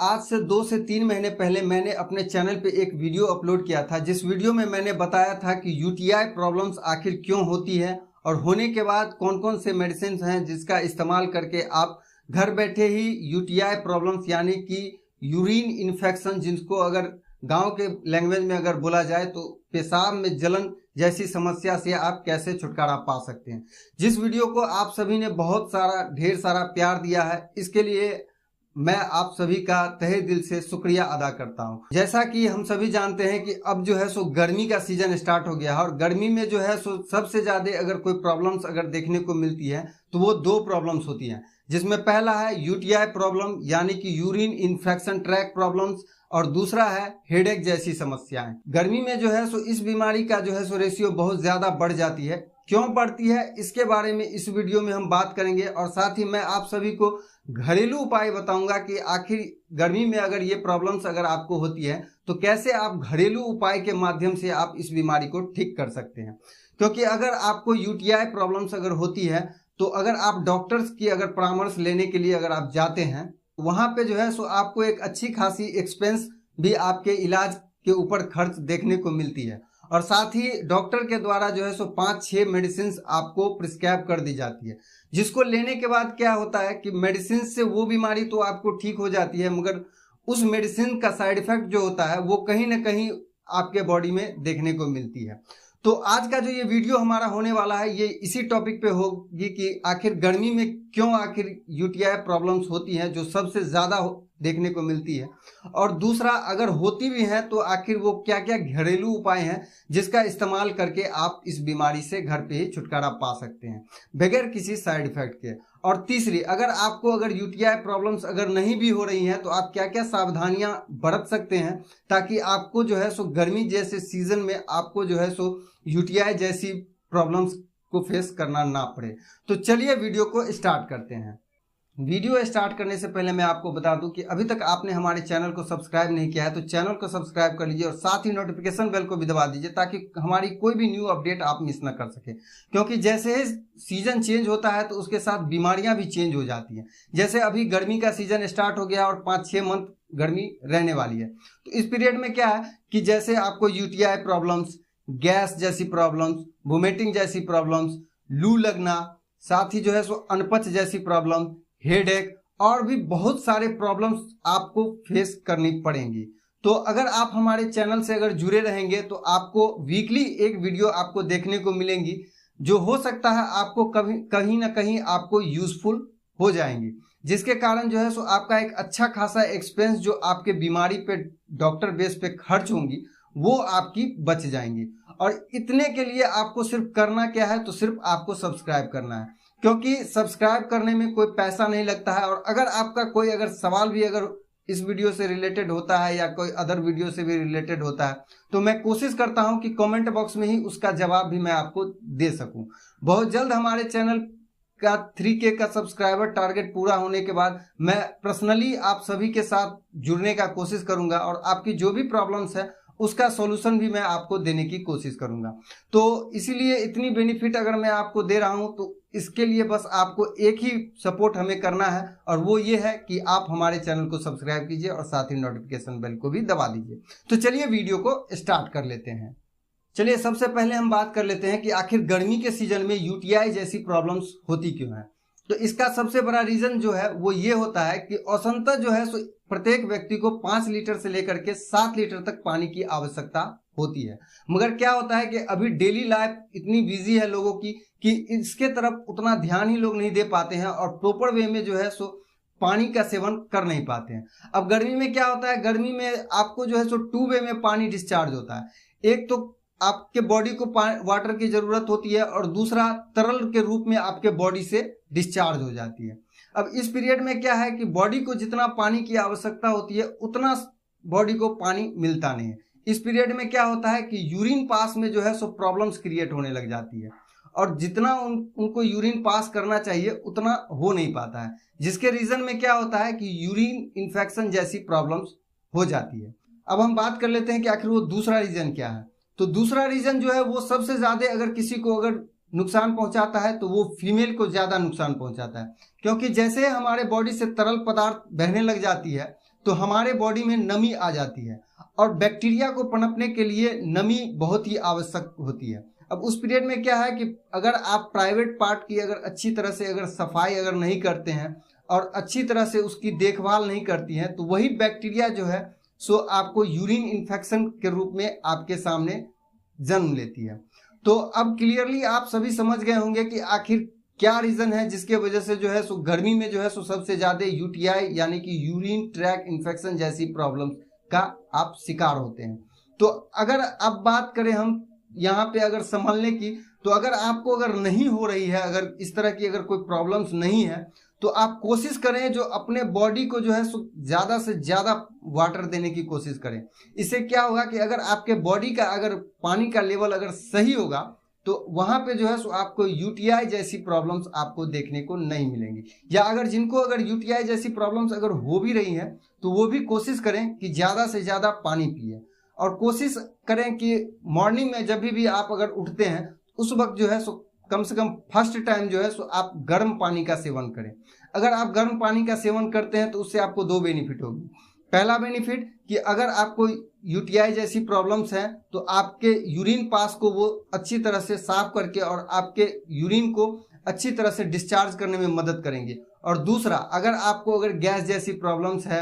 आज से 2 से 3 महीने पहले मैंने अपने चैनल पे एक वीडियो अपलोड किया था, जिस वीडियो में मैंने बताया था कि यूटीआई प्रॉब्लम्स आखिर क्यों होती है और होने के बाद कौन कौन से मेडिसिन हैं जिसका इस्तेमाल करके आप घर बैठे ही यूटीआई प्रॉब्लम्स यानी कि यूरिन इन्फेक्शन, जिनको अगर गांव के लैंग्वेज में अगर बोला जाए तो पेशाब में जलन जैसी समस्या से आप कैसे छुटकारा पा सकते हैं। जिस वीडियो को आप सभी ने बहुत सारा ढेर सारा प्यार दिया है, इसके लिए मैं आप सभी का तहे दिल से शुक्रिया अदा करता हूं। जैसा कि हम सभी जानते हैं कि अब जो है सो गर्मी का सीजन स्टार्ट हो गया है और गर्मी में जो है सो सबसे ज्यादा अगर कोई प्रॉब्लम्स अगर देखने को मिलती है तो वो 2 प्रॉब्लम्स होती हैं, जिसमें पहला है यूटीआई प्रॉब्लम यानी कि यूरिन इन्फेक्शन ट्रैक प्रॉब्लम्स और दूसरा है हेडेक जैसी समस्याएं। गर्मी में जो है सो इस बीमारी का जो है सो रेशियो बहुत ज्यादा बढ़ जाती है। क्यों बढ़ती है इसके बारे में इस वीडियो में हम बात करेंगे और साथ ही मैं आप सभी को घरेलू उपाय बताऊंगा कि आखिर गर्मी में अगर ये प्रॉब्लम्स अगर आपको होती है तो कैसे आप घरेलू उपाय के माध्यम से आप इस बीमारी को ठीक कर सकते हैं। क्योंकि अगर आपको यूटीआई प्रॉब्लम्स अगर होती है तो अगर आप डॉक्टर्स की अगर परामर्श लेने के लिए अगर आप जाते हैं, वहां पे जो है सो आपको एक अच्छी खासी एक्सपेंस भी आपके इलाज के ऊपर खर्च देखने को मिलती है और साथ ही डॉक्टर के द्वारा जो है सो 5-6 मेडिसिन आपको प्रिस्क्राइब कर दी जाती है, जिसको लेने के बाद क्या होता है कि मेडिसिन से वो बीमारी तो आपको ठीक हो जाती है, मगर उस मेडिसिन का साइड इफेक्ट जो होता है वो कहीं ना कहीं आपके बॉडी में देखने को मिलती है। तो आज का जो ये वीडियो हमारा होने वाला है ये इसी टॉपिक पे होगी कि आखिर गर्मी में क्यों आखिर यूटीआई प्रॉब्लम्स होती हैं जो सबसे ज्यादा देखने को मिलती है, और दूसरा अगर होती भी है तो आखिर वो क्या क्या घरेलू उपाय हैं जिसका इस्तेमाल करके आप इस बीमारी से घर पे ही छुटकारा पा सकते हैं बगैर किसी साइड इफेक्ट के। और तीसरी, अगर आपको अगर यूटीआई प्रॉब्लम्स अगर नहीं भी हो रही हैं तो आप क्या क्या सावधानियां बरत सकते हैं ताकि आपको जो है सो गर्मी जैसे सीजन में आपको जो है सो यूटीआई जैसी प्रॉब्लम्स को फेस करना ना पड़े। तो चलिए वीडियो को स्टार्ट करते हैं। वीडियो स्टार्ट करने से पहले मैं आपको बता दूं कि अभी तक आपने हमारे चैनल को सब्सक्राइब नहीं किया है तो चैनल को सब्सक्राइब कर लीजिए और साथ ही नोटिफिकेशन बेल को भी दबा दीजिए ताकि हमारी कोई भी न्यू अपडेट आप मिस ना कर सके। क्योंकि जैसे ही सीजन चेंज होता है तो उसके साथ बीमारियां भी चेंज हो जाती हैं। जैसे अभी गर्मी का सीजन स्टार्ट हो गया और 5-6 मंथ गर्मी रहने वाली है, तो इस पीरियड में क्या है कि जैसे आपको यूटीआई प्रॉब्लम्स, गैस जैसी प्रॉब्लम्स, वोमिटिंग जैसी प्रॉब्लम्स, लू लगना, साथ ही जो है सो अनपच जैसी प्रॉब्लम, हेडेक और भी बहुत सारे प्रॉब्लम्स आपको फेस करनी पड़ेंगी। तो अगर आप हमारे चैनल से अगर जुड़े रहेंगे तो आपको वीकली एक वीडियो आपको देखने को मिलेंगी जो हो सकता है आपको कहीं ना कहीं आपको यूजफुल हो जाएंगी, जिसके कारण जो है सो आपका एक अच्छा खासा एक्सपेंस जो आपके बीमारी पे डॉक्टर बेस पे खर्च होंगी वो आपकी बच जाएंगी। और इतने के लिए आपको सिर्फ करना क्या है, तो सिर्फ आपको सब्सक्राइब करना है, क्योंकि सब्सक्राइब करने में कोई पैसा नहीं लगता है। और अगर आपका कोई अगर सवाल भी अगर इस वीडियो से रिलेटेड होता है या कोई अदर वीडियो से भी रिलेटेड होता है तो मैं कोशिश करता हूं कि कमेंट बॉक्स में ही उसका जवाब भी मैं आपको दे सकूं। बहुत जल्द हमारे चैनल का 3K का सब्सक्राइबर टारगेट पूरा होने के बाद मैं पर्सनली आप सभी के साथ जुड़ने का कोशिश करूंगा और आपकी जो भी प्रॉब्लम्स है उसका सॉल्यूशन भी मैं आपको देने की कोशिश करूंगा। तो इसीलिए इतनी बेनिफिट अगर मैं आपको दे रहा हूं तो इसके लिए बस आपको एक ही सपोर्ट हमें करना है और वो ये है कि आप हमारे चैनल को सब्सक्राइब कीजिए और साथ ही नोटिफिकेशन बेल को भी दबा दीजिए। तो चलिए वीडियो को स्टार्ट कर लेते हैं। चलिए सबसे पहले हम बात कर लेते हैं कि आखिर गर्मी के सीजन में यूटीआई जैसी प्रॉब्लम्स होती क्यों है। तो इसका सबसे बड़ा रीजन जो है वो ये होता है कि औसतन जो है प्रत्येक व्यक्ति को 5 लीटर से लेकर के 7 लीटर तक पानी की आवश्यकता होती है। मगर क्या होता है कि अभी डेली लाइफ इतनी बिजी है लोगों की कि इसके तरफ उतना ध्यान ही लोग नहीं दे पाते हैं और प्रॉपर वे में जो है सो पानी का सेवन कर नहीं पाते हैं। अब गर्मी में क्या होता है, गर्मी में आपको जो है सो 2 वे में पानी डिस्चार्ज होता है। एक तो आपके बॉडी को वाटर की जरूरत होती है और दूसरा तरल के रूप में आपके बॉडी से डिस्चार्ज हो जाती है। अब इस पीरियड में क्या है कि बॉडी को जितना पानी की आवश्यकता होती है उतना बॉडी को पानी मिलता नहीं है। इस पीरियड में क्या होता है कि यूरिन पास में जो है सो प्रॉब्लम्स क्रिएट होने लग जाती है और जितना उनको यूरिन पास करना चाहिए उतना हो नहीं पाता है, जिसके रीजन में क्या होता है कि यूरिन इन्फेक्शन जैसी प्रॉब्लम्स हो जाती है। अब हम बात कर लेते हैं कि आखिर वो दूसरा रीजन क्या है। तो दूसरा रीजन जो है वो सबसे ज्यादा अगर किसी को अगर नुकसान पहुंचाता है तो वो फीमेल को ज्यादा नुकसान पहुंचाता है, क्योंकि जैसे हमारे बॉडी से तरल पदार्थ बहने लग जाती है तो हमारे बॉडी में नमी आ जाती है, और बैक्टीरिया को पनपने के लिए नमी बहुत ही आवश्यक होती है। अब उस पीरियड में क्या है कि अगर आप प्राइवेट पार्ट की अगर अच्छी तरह से अगर सफाई अगर नहीं करते हैं और अच्छी तरह से उसकी देखभाल नहीं करती हैं, तो वही बैक्टीरिया जो है सो आपको यूरिन इन्फेक्शन के रूप में आपके सामने जन्म लेती है। तो अब क्लियरली आप सभी समझ गए होंगे कि आखिर क्या रीजन है जिसके वजह से जो है सो गर्मी में जो है सो सबसे ज्यादा यूटीआई यानी कि यूरिन ट्रैक इन्फेक्शन जैसी प्रॉब्लम्स का आप शिकार होते हैं। तो अगर अब बात करें हम यहाँ पे अगर संभलने की, तो अगर आपको अगर नहीं हो रही है, अगर इस तरह की अगर कोई प्रॉब्लम्स नहीं है, तो आप कोशिश करें जो अपने बॉडी को जो है सो ज़्यादा से ज़्यादा वाटर देने की कोशिश करें। इससे क्या होगा कि अगर आपके बॉडी का अगर पानी का लेवल अगर सही होगा, तो वहाँ पे जो है सो आपको यूटीआई जैसी प्रॉब्लम्स आपको देखने को नहीं मिलेंगी। या अगर जिनको अगर यूटीआई जैसी प्रॉब्लम्स अगर हो भी रही हैं, तो वो भी कोशिश करें कि ज़्यादा से ज़्यादा पानी पिए, और कोशिश करें कि मॉर्निंग में जब भी आप अगर उठते हैं उस वक्त जो है सो कम से कम फर्स्ट टाइम जो है सो आप गर्म पानी का सेवन करें। अगर आप गर्म पानी का सेवन करते हैं तो उससे आपको दो बेनिफिट होगी। पहला बेनिफिट कि अगर आपको यूटीआई जैसी प्रॉब्लम्स हैं तो आपके यूरिन पास को वो अच्छी तरह से साफ करके और आपके यूरिन को अच्छी तरह से डिस्चार्ज करने में मदद करेंगे। और दूसरा, अगर आपको अगर गैस जैसी प्रॉब्लम्स है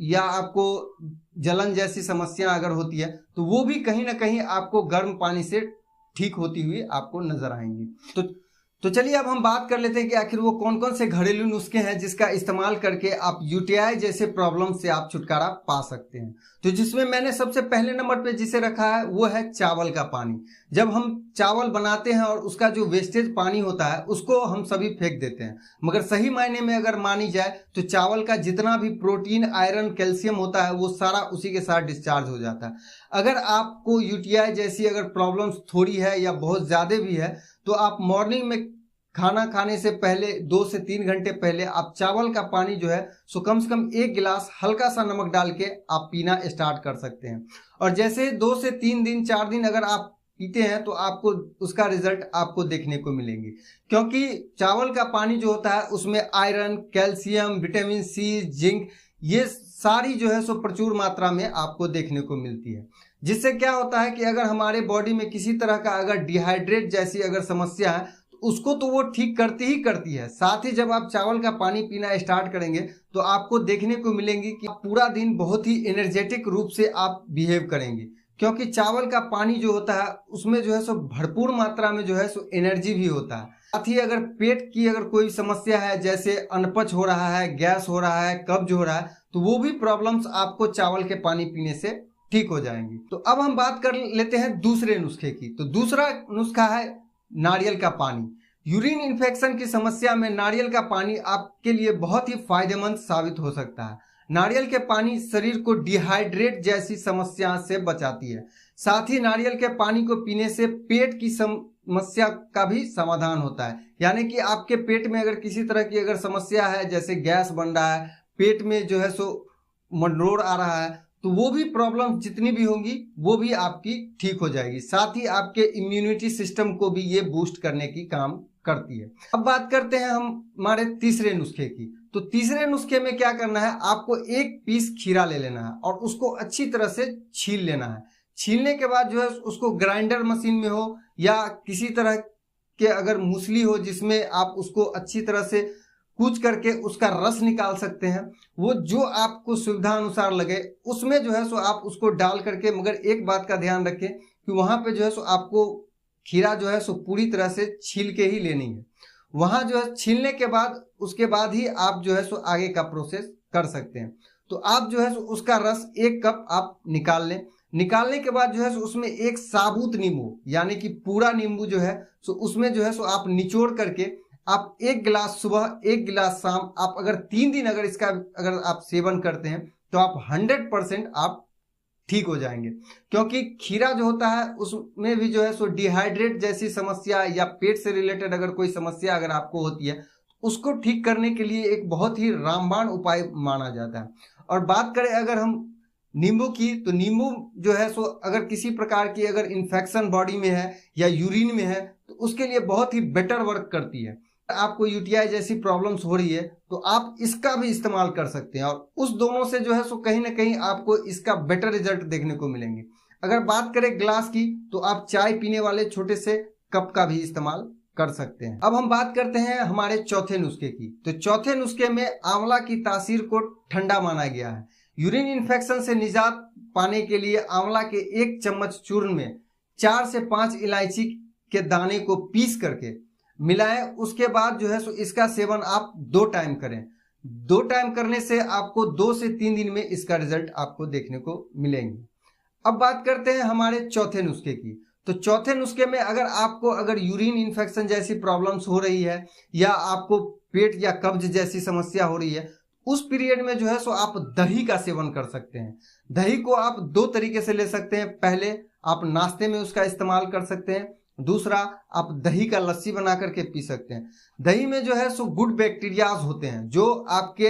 या आपको जलन जैसी समस्या अगर होती है, तो वो भी कहीं ना कहीं आपको गर्म पानी से ठीक होती हुई आपको नजर आएंगी। तो चलिए अब हम बात कर लेते हैं कि आखिर वो कौन कौन से घरेलू नुस्खे हैं जिसका इस्तेमाल करके आप यूटीआई जैसे प्रॉब्लम से आप छुटकारा पा सकते हैं। तो जिसमें मैंने सबसे पहले नंबर पे जिसे रखा है वो है चावल का पानी। जब हम चावल बनाते हैं और उसका जो वेस्टेज पानी होता है उसको हम सभी फेंक देते हैं, मगर सही मायने में अगर मानी जाए तो चावल का जितना भी प्रोटीन, आयरन, कैल्शियम होता है वो सारा उसी के साथ डिस्चार्ज हो जाता है। अगर आपको यूटीआई जैसी अगर प्रॉब्लम्स थोड़ी है या बहुत ज़्यादा भी है, तो आप मॉर्निंग में खाना खाने से पहले 2 से 3 घंटे पहले आप चावल का पानी जो है सो कम से कम 1 गिलास हल्का सा नमक डाल के आप पीना स्टार्ट कर सकते हैं। और जैसे 2 से 3 दिन 4 दिन अगर आप पीते हैं तो आपको उसका रिजल्ट आपको देखने को मिलेंगे, क्योंकि चावल का पानी जो होता है उसमें iron, calcium, vitamin C, zinc, ये सारी जो है सो प्रचुर मात्रा में आपको देखने को मिलती है। जिससे क्या होता है कि अगर हमारे बॉडी में किसी तरह का अगर डिहाइड्रेट जैसी अगर समस्या है तो उसको तो वो ठीक करती ही करती है। साथ ही जब आप चावल का पानी पीना स्टार्ट करेंगे तो आपको देखने को मिलेंगी कि पूरा दिन बहुत ही एनर्जेटिक रूप से आप बिहेव करेंगे, क्योंकि चावल का पानी जो होता है उसमें जो है सो भरपूर मात्रा में जो है सो एनर्जी भी होता है। साथ ही अगर पेट की अगर कोई समस्या है, जैसे अनपच हो रहा है, गैस हो रहा है, कब्ज हो रहा है, तो वो भी प्रॉब्लम्स आपको चावल के पानी पीने से ठीक हो जाएंगी। तो अब हम बात कर लेते हैं दूसरे नुस्खे की। तो दूसरा नुस्खा है नारियल का पानी। यूरिन इन्फेक्शन की समस्या में नारियल का पानी आपके लिए बहुत ही फायदेमंद साबित हो सकता है। नारियल के पानी शरीर को डिहाइड्रेट जैसी समस्या से बचाती है। साथ ही नारियल के पानी को पीने से पेट की समस्या का भी समाधान होता है। यानी कि आपके पेट में अगर किसी तरह की अगर समस्या है, जैसे गैस बन रहा है, पेट में जो है सो मंडरोड़ आ रहा है, तो वो भी प्रॉब्लम जितनी भी होंगी वो भी आपकी ठीक हो जाएगी। साथ ही आपके इम्यूनिटी सिस्टम को भी ये बूस्ट करने की काम करती है। अब बात करते हैं हम हमारे तीसरे नुस्खे की। तो तीसरे नुस्खे में क्या करना है, आपको 1 पीस खीरा ले लेना है और उसको अच्छी तरह से छील लेना है। छीलने के बाद जो है उसको ग्राइंडर मशीन में हो या किसी तरह के अगर मूसली हो जिसमें आप उसको अच्छी तरह से कूच करके उसका रस निकाल सकते हैं, वो जो आपको सुविधा अनुसार लगे उसमें जो है सो आप उसको डाल करके, मगर एक बात का ध्यान रखें कि वहां पे जो है सो आपको खीरा जो है सो पूरी तरह से छील के ही लेनी है। वहां जो है छीलने के बाद उसके बाद ही आप जो है सो आगे का प्रोसेस कर सकते हैं। तो आप जो है सो उसका रस 1 कप आप निकाल लें। निकालने के बाद जो है सो उसमें 1 साबुत नींबू यानी कि पूरा नींबू जो है सो उसमें जो है सो आप निचोड़ करके आप 1 गिलास सुबह 1 गिलास शाम, आप अगर 3 दिन अगर इसका अगर आप सेवन करते हैं तो आप 100% आप ठीक हो जाएंगे। क्योंकि खीरा जो होता है उसमें भी जो है सो डिहाइड्रेट जैसी समस्या या पेट से रिलेटेड अगर कोई समस्या अगर आपको होती है उसको ठीक करने के लिए एक बहुत ही रामबाण उपाय माना जाता है। और बात करें अगर हम नींबू की, तो नींबू जो है सो अगर किसी प्रकार की अगर इन्फेक्शन बॉडी में है या यूरिन में है तो उसके लिए बहुत ही बेटर वर्क करती है। आपको यूटीआई जैसी प्रॉब्लम्स हो रही है तो आप इसका भी इस्तेमाल कर सकते हैं और उस दोनों से जो है सो कहीं ना कहीं आपको इसका बेटर रिजल्ट देखने को मिलेंगे। अगर बात करें ग्लास की तो आप चाय पीने वाले छोटे से कप का भी इस्तेमाल कर सकते हैं। अब हम बात करते हैं हमारे चौथे नुस्खे की। तो चौथे नुस्खे में आंवला की तासीर को ठंडा माना गया है। यूरिन इन्फेक्शन से निजात पाने के लिए आंवला के 1 चम्मच चूर्ण में 4 से 5 इलायची के दाने को पीस करके मिलाएं। उसके बाद जो है सो इसका सेवन आप 2 टाइम करें। 2 टाइम करने से आपको 2 से 3 दिन में इसका रिजल्ट आपको देखने को मिलेंगे। अब बात करते हैं हमारे चौथे नुस्खे की। तो चौथे नुस्खे में अगर यूरिन इन्फेक्शन जैसी प्रॉब्लम्स हो रही है या आपको पेट या कब्ज जैसी समस्या हो रही है, उस पीरियड में जो है सो आप दही का सेवन कर सकते हैं। दही को आप 2 तरीके से ले सकते हैं। पहले आप नाश्ते में उसका इस्तेमाल कर सकते हैं, दूसरा आप दही का लस्सी बना करके पी सकते हैं। दही में जो है सो गुड बैक्टीरियाज होते हैं जो आपके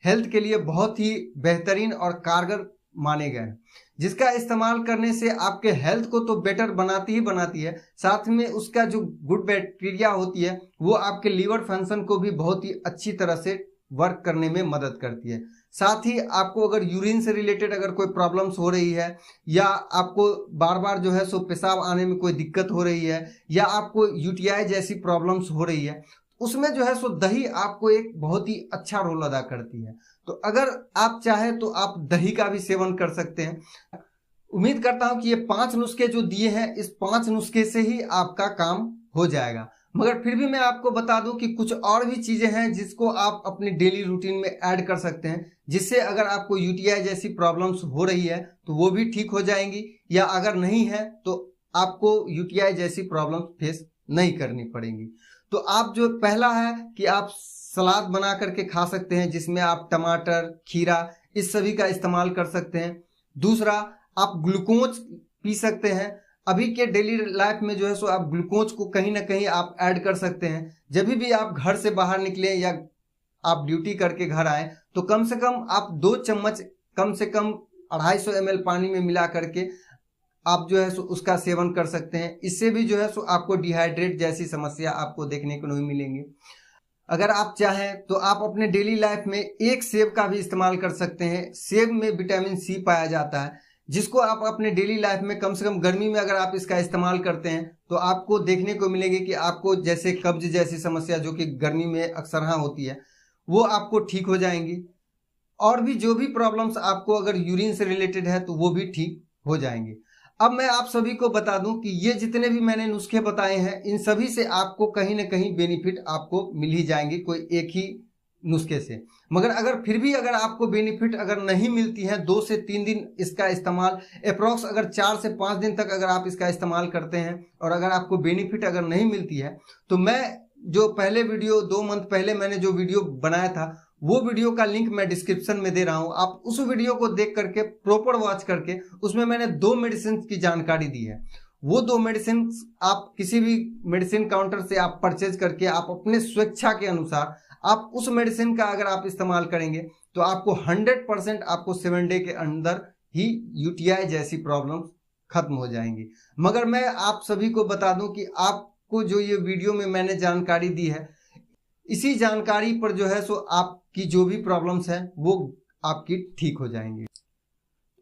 हेल्थ के लिए बहुत ही बेहतरीन और कारगर माने गए हैं, जिसका इस्तेमाल करने से आपके हेल्थ को तो बेटर बनाती ही बनाती है, साथ में उसका जो गुड बैक्टीरिया होती है वो आपके लीवर फंक्शन को भी बहुत ही अच्छी तरह से वर्क करने में मदद करती है। साथ ही आपको अगर यूरिन से रिलेटेड अगर कोई प्रॉब्लम्स हो रही है या आपको बार बार जो है सो पेशाब आने में कोई दिक्कत हो रही है या आपको यूटीआई जैसी प्रॉब्लम्स हो रही है, उसमें जो है सो दही आपको एक बहुत ही अच्छा रोल अदा करती है। तो अगर आप चाहे तो आप दही का भी सेवन कर सकते हैं। उम्मीद करता हूं कि ये 5 नुस्खे जो दिए हैं, इस 5 नुस्खे से ही आपका काम हो जाएगा। मगर फिर भी मैं आपको बता दूं कि कुछ और भी चीजें हैं जिसको आप अपनी डेली रूटीन में ऐड कर सकते हैं, जिससे अगर आपको यूटीआई जैसी प्रॉब्लम्स हो रही है तो वो भी ठीक हो जाएंगी, या अगर नहीं है तो आपको यूटीआई जैसी प्रॉब्लम फेस नहीं करनी पड़ेंगी। तो आप जो पहला है कि आप सलाद बना करके खा सकते हैं, जिसमें आप टमाटर, खीरा इस सभी का इस्तेमाल कर सकते हैं। दूसरा, आप ग्लूकोज पी सकते हैं। अभी के डेली लाइफ में जो है सो आप ग्लूकोज को कहीं ना कहीं आप ऐड कर सकते हैं। जब भी आप घर से बाहर निकले या आप ड्यूटी करके घर आए तो कम से कम आप 2 चम्मच कम से कम 250 ml पानी में मिला करके आप जो है सो उसका सेवन कर सकते हैं। इससे भी जो है सो आपको डिहाइड्रेट जैसी समस्या आपको देखने को नहीं मिलेंगी। अगर आप चाहें तो आप अपने डेली लाइफ में 1 सेब का भी इस्तेमाल कर सकते हैं। सेब में विटामिन सी पाया जाता है, जिसको आप अपने डेली लाइफ में कम से कम गर्मी में अगर आप इसका इस्तेमाल करते हैं तो आपको देखने को मिलेगी कि आपको जैसे कब्ज जैसी समस्या जो कि गर्मी में अक्सर हाँ होती है वो आपको ठीक हो जाएंगी, और भी जो भी प्रॉब्लम्स आपको अगर यूरिन से रिलेटेड है तो वो भी ठीक हो जाएंगे। अब मैं आप सभी को बता दूं कि ये जितने भी मैंने नुस्खे बताए हैं, इन सभी से आपको कहीं ना कहीं बेनिफिट आपको मिल ही जाएंगे कोई एक ही नुस्खे से। मगर अगर फिर भी अगर आपको बेनिफिट अगर नहीं मिलती है, 2 से 3 दिन इसका इस्तेमाल, अप्रॉक्स अगर 4 से 5 दिन तक अगर आप इसका इस्तेमाल करते हैं और अगर आपको बेनिफिट अगर नहीं मिलती है, तो मैं जो पहले वीडियो 2 मंथ पहले मैंने जो वीडियो बनाया था वो वीडियो का लिंक मैं डिस्क्रिप्शन में दे रहा हूं। आप उस वीडियो को देख करके प्रॉपर वॉच करके उसमें मैंने 2 मेडिसिन की जानकारी दी है। वो 2 मेडिसिन आप किसी भी मेडिसिन काउंटर से आप परचेज करके आप अपने स्वेच्छा के अनुसार आप उस मेडिसिन का अगर आप इस्तेमाल करेंगे तो आपको 100% आपको 7 डे के अंदर ही यूटीआई जैसी प्रॉब्लम खत्म हो जाएंगी। मगर मैं आप सभी को बता दूं कि आपको जो ये वीडियो में मैंने जानकारी दी है, इसी जानकारी पर जो है सो आपकी जो भी प्रॉब्लम्स हैं वो आपकी ठीक हो जाएंगी।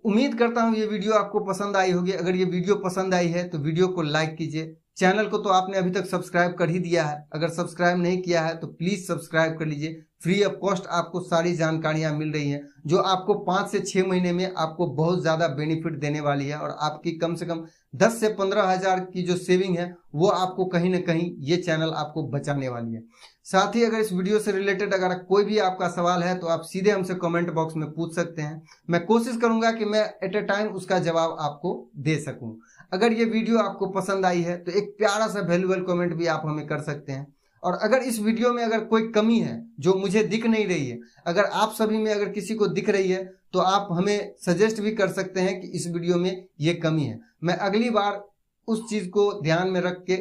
उम्मीद करता हूं ये वीडियो आपको पसंद आई होगी। अगर ये वीडियो पसंद आई है तो वीडियो को लाइक कीजिए। चैनल को तो आपने अभी तक सब्सक्राइब कर ही दिया है, अगर सब्सक्राइब नहीं किया है तो प्लीज सब्सक्राइब कर लीजिए। फ्री ऑफ कॉस्ट आपको सारी जानकारियां मिल रही हैं जो आपको 5 से 6 महीने में आपको बहुत ज्यादा बेनिफिट देने वाली है, और आपकी कम से कम 10 से 15 हजार की जो सेविंग है वो आपको कहीं ना कहीं ये चैनल आपको बचाने वाली है। साथ ही अगर इस वीडियो से रिलेटेड अगर कोई भी आपका सवाल है तो आप सीधे हमसे कमेंट बॉक्स में पूछ सकते हैं। मैं कोशिश करूंगा कि मैं एट ए टाइम उसका जवाब आपको दे सकूं। अगर ये वीडियो आपको पसंद आई है तो एक प्यारा सा वैल्यूएबल कमेंट भी आप हमें कर सकते हैं। और अगर इस वीडियो में अगर कोई कमी है जो मुझे दिख नहीं रही है, अगर आप सभी में अगर किसी को दिख रही है तो आप हमें सजेस्ट भी कर सकते हैं कि इस वीडियो में ये कमी है। मैं अगली बार उस चीज को ध्यान में रख के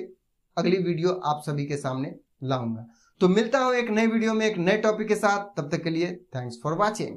अगली वीडियो आप सभी के सामने लाऊंगा। तो मिलता हूं एक नए वीडियो में एक नए टॉपिक के साथ। तब तक के लिए थैंक्स फॉर वॉचिंग।